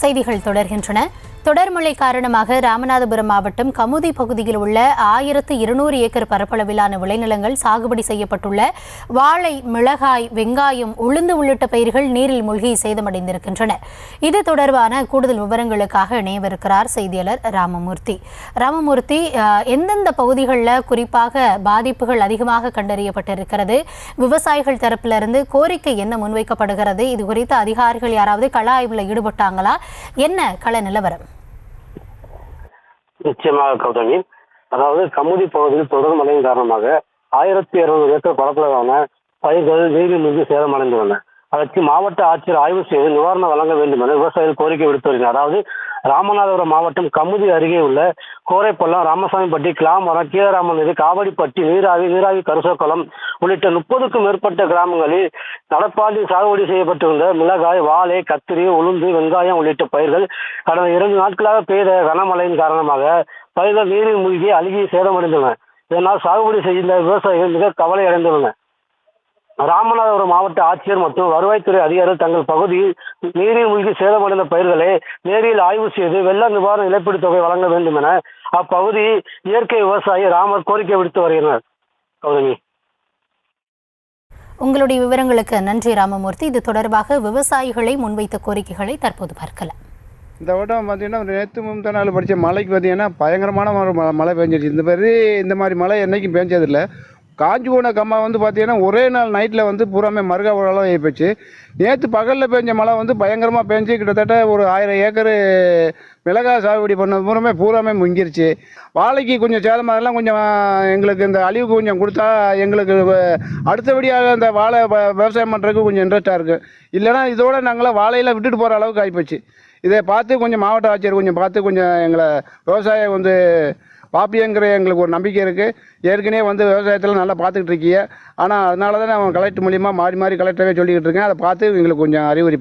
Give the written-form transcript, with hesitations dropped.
செய்திகள் தொடர்கின்றன. தொடர் மழை காரணமாக ராமநாதபுரம் மாவட்டம் கமுதி பகுதியில் உள்ள 1200 ஏக்கர் பரப்பளவிலான விளைநிலங்கள் சாகுபடி செய்யப்பட்டுள்ள வாழை, மிளகாய், வெங்காயம், உளுந்து உள்ளிட்ட பயிர்கள் நீரில் மூழ்கி சேதமடைந்திருக்கின்றன. இது தொடர்பான கூடுதல் விவரங்களுக்காக இணையவிருக்கிறார் செய்தியாளர் ராமமூர்த்தி. எந்தெந்த பகுதிகளில் குறிப்பாக பாதிப்புகள் அதிகமாக கண்டறியப்பட்டிருக்கிறது? விவசாயிகள் தரப்பிலிருந்து கோரிக்கை என்ன முன்வைக்கப்படுகிறது? இது குறித்து அதிகாரிகள் யாராவது கள ஆய்வில் ஈடுபட்டாங்களா? என்ன கள நிலவரம்? நிச்சயமாக கௌதமி, அதாவது கமுதி பகுதியில் தொடர் மழையின் காரணமாக 1200 ஏக்கர் பரப்பளவான பயிர்கள் நீரில் மூழ்கி சேதமடைந்துள்ளன. அதற்கு மாவட்ட ஆட்சியர் ஆய்வு செய்து நிவாரணம் வழங்க வேண்டும் என விவசாயிகள் கோரிக்கை விடுத்து வருகிறார். அதாவது ராமநாதபுரம் மாவட்டம் கமுதி அருகே உள்ள கோரைப்பள்ளம், ராமசாமிப்பட்டி, கிளாமரம், கீழராமநதி, காவடிப்பட்டி, நீராவி, கருசக்குளம் உள்ளிட்ட 30க்கும் மேற்பட்ட கிராமங்களில் நடப்பாண்டில் சாகுபடி செய்யப்பட்டிருந்த மிளகாய், வாழை, கத்திரி, உளுந்து, வெங்காயம் உள்ளிட்ட பயிர்கள் கடந்த 2 நாட்களாக பெய்த கனமழையின் காரணமாக பயிர்கள் நீரில் மூழ்கி அழுகி சேதமடைந்துள்ளன. இதனால் சாகுபடி செய்த விவசாயிகள் மிக கவலை அடைந்துள்ளனர். ராமநாதபுரம் மாவட்ட ஆட்சியர் மற்றும் வருவாய்த்துறை அதிகாரிகள் தங்கள் பகுதியில் நீரில் மூழ்கி சேதமடைந்த பயிர்களை நேரில் ஆய்வு செய்து வெள்ள நிவாரண இழப்பீடு தொகை வழங்க வேண்டும் என அப்பகுதி இயற்கை விவசாயி ராமர் கோரிக்கை விடுத்து வருகிறார். கௌதமி, உங்களுடைய விவரங்களுக்கு நன்றி ராமமூர்த்தி. இது தொடர்பாக விவசாயிகளை முன்வைத்த கோரிக்கைகளை தற்போது பார்க்கலாம். இந்த வட்டம் பார்த்தீங்கன்னா நேற்று முந்தா நாள் படித்த மழைக்கு பார்த்தீங்கன்னா பயங்கரமான மழை பெஞ்சிருச்சு. இந்த மாதிரி மழை என்றைக்கும் பெஞ்சதில்லை. காஞ்சி போன கம்மா வந்து பார்த்தீங்கன்னா ஒரே நாள் நைட்டில் வந்து பூராமே மருகா அளவு ஆகிப்போச்சு. நேற்று பகலில் பெஞ்ச மழை வந்து பயங்கரமாக பெஞ்சு கிட்டத்தட்ட ஒரு 1000 ஏக்கர் மிளகாய் சாகுபடி பண்ணது பூராமே முங்கிருச்சு. வாழைக்கு கொஞ்சம் சேதம், அதெல்லாம் கொஞ்சம் எங்களுக்கு இந்த அழிவுக்கு கொஞ்சம் கொடுத்தா எங்களுக்கு அடுத்தபடியாக அந்த வாழை விவசாயம் பண்ணுறதுக்கு கொஞ்சம் இன்ட்ரெஸ்ட்டாக இருக்குது. இல்லைனா இதோட நாங்களாம் வாழையில் விட்டுட்டு போகிற அளவுக்கு ஆகிப்போச்சு. இதை பார்த்து கொஞ்சம் மாவட்ட ஆட்சியர் கொஞ்சம் பார்த்து கொஞ்சம் எங்களை விவசாயம் வந்து பாப்பியங்கிற எங்களுக்கு ஒரு நம்பிக்கை இருக்குது. ஏற்கனவே வந்து விவசாயத்தில் நல்லா பார்த்துக்கிட்டு இருக்கீங்க. ஆனால் அதனால தான் நான் கலெக்டர் மூலியமாக மாறி கலெக்டரவே சொல்லிக்கிட்டு இருக்கேன். அதை பார்த்து எங்களுக்கு கொஞ்சம் அறிவுரை